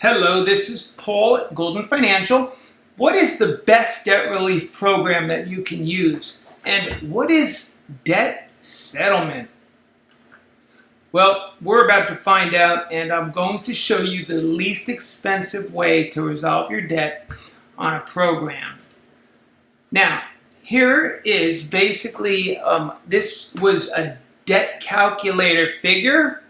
Hello, this is Paul at Golden Financial. What is the best debt relief program that you can use? And what is debt settlement? Well, we're about to find out, and I'm going to show you the least expensive way to resolve your debt on a program. Now, here is basically, this was a debt calculator figure.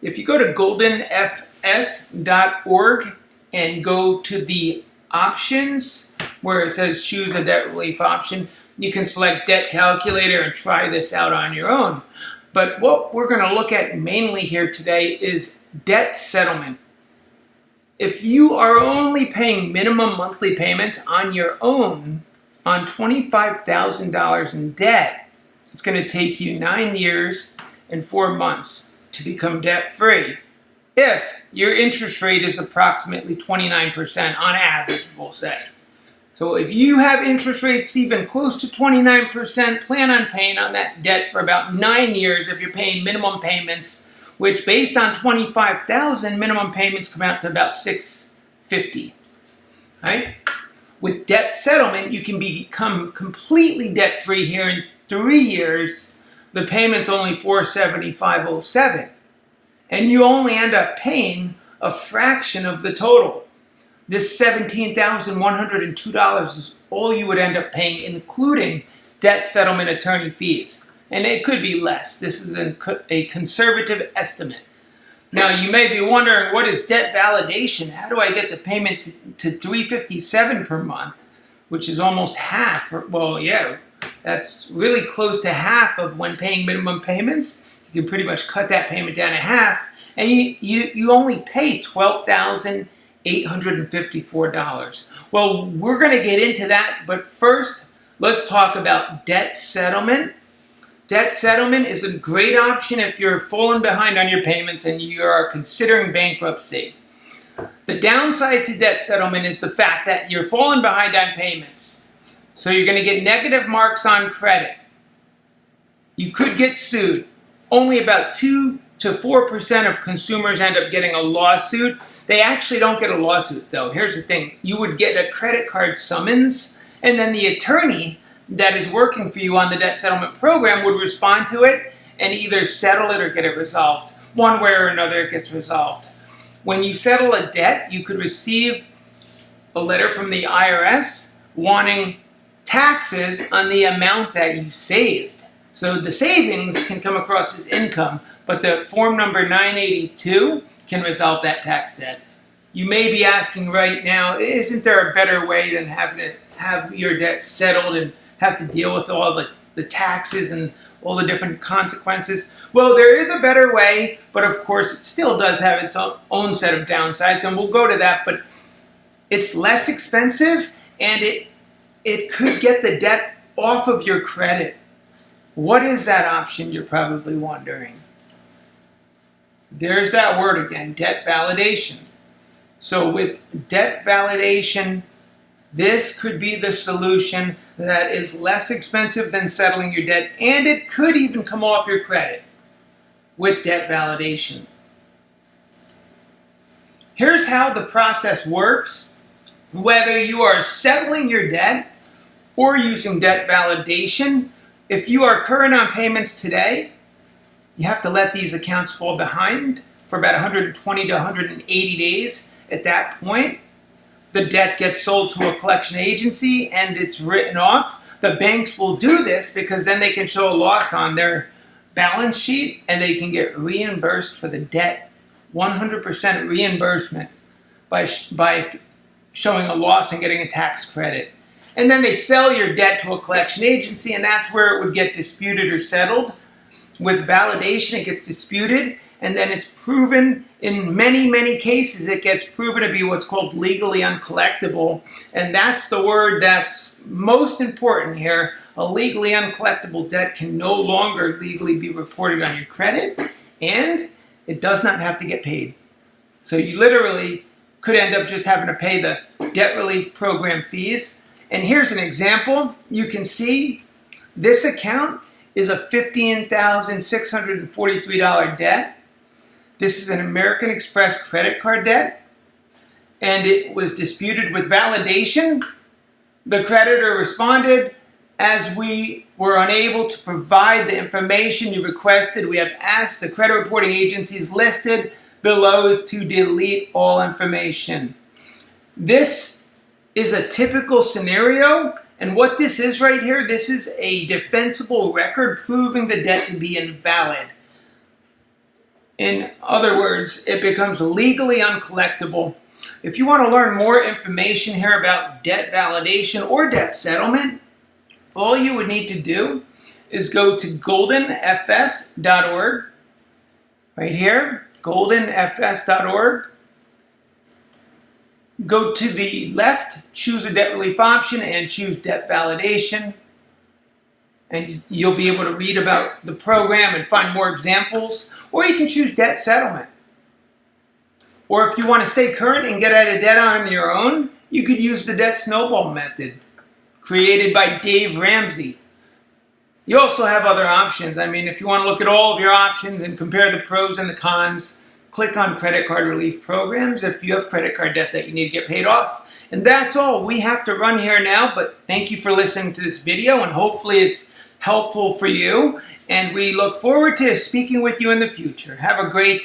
If you go to goldenfs.org and go to the options where it says choose a debt relief option, you can select debt calculator and try this out on your own. But what we're going to look at mainly here today is debt settlement. If you are only paying minimum monthly payments on your own on $25,000 in debt, it's going to take you 9 years and 4 months to become debt-free. If your interest rate is approximately 29% on average, we'll say. So if you have interest rates even close to 29%, plan on paying on that debt for about 9 years if you're paying minimum payments, which based on $25,000, minimum payments come out to about $650. Right? With debt settlement, you can become completely debt-free here in 3 years. The payment's only $475.07. And you only end up paying a fraction of the total. This $17,102 is all you would end up paying, including debt settlement attorney fees. And it could be less. This is a conservative estimate. Now, you may be wondering, what is debt validation? How do I get the payment to $357 per month, which is almost half? Well, yeah, that's really close to half of when paying minimum payments. You can pretty much cut that payment down to half, and you only pay $12,854. Well, we're going to get into that, but first, let's talk about debt settlement. Debt settlement is a great option if you're falling behind on your payments and you are considering bankruptcy. The downside to debt settlement is the fact that you're falling behind on payments. So you're going to get negative marks on credit. You could get sued. Only about 2 to 4% of consumers end up getting a lawsuit. They actually don't get a lawsuit, though. Here's the thing. You would get a credit card summons, and then the attorney that is working for you on the debt settlement program would respond to it and either settle it or get it resolved. One way or another, it gets resolved. When you settle a debt, you could receive a letter from the IRS wanting taxes on the amount that you saved. So the savings can come across as income, but the form number 982 can resolve that tax debt. You may be asking right now, isn't there a better way than having to have your debt settled and have to deal with all the taxes and all the different consequences? Well, there is a better way, but of course it still does have its own set of downsides, and we'll go to that, but it's less expensive, and it could get the debt off of your credit. What is that option, you're probably wondering? There's that word again, debt validation. So with debt validation, this could be the solution that is less expensive than settling your debt, and it could even come off your credit with debt validation. Here's how the process works. Whether you are settling your debt or using debt validation, if you are current on payments today, you have to let these accounts fall behind for about 120 to 180 days. At that point, the debt gets sold to a collection agency and it's written off. The banks will do this because then they can show a loss on their balance sheet and they can get reimbursed for the debt. 100% reimbursement by showing a loss and getting a tax credit. And then they sell your debt to a collection agency, and that's where it would get disputed or settled. With validation, it gets disputed, and then it's proven, in many, many cases, it gets proven to be what's called legally uncollectible. And that's the word that's most important here. A legally uncollectible debt can no longer legally be reported on your credit, and it does not have to get paid. So you literally could end up just having to pay the debt relief program fees. And here's an example. You can see this account is a $15,643 debt. This is an American Express credit card debt. and it was disputed with validation, the creditor responded, as we were unable to provide the information you requested, we have asked the credit reporting agencies listed below to delete all information. This is a typical scenario, and what this is right here, this is a defensible record proving the debt to be invalid. In other words, it becomes legally uncollectible. If you want to learn more information here about debt validation or debt settlement, all you would need to do is go to goldenfs.org, right here, goldenfs.org. Go to the left, choose a debt relief option, and choose debt validation. And you'll be able to read about the program and find more examples. Or you can choose debt settlement. Or if you want to stay current and get out of debt on your own, you could use the debt snowball method, created by Dave Ramsey. You also have other options. I mean, if you want to look at all of your options and compare the pros and the cons, click on credit card relief programs if you have credit card debt that you need to get paid off. And that's all we have to run here now, but thank you for listening to this video, and hopefully it's helpful for you. And we look forward to speaking with you in the future. Have a great day.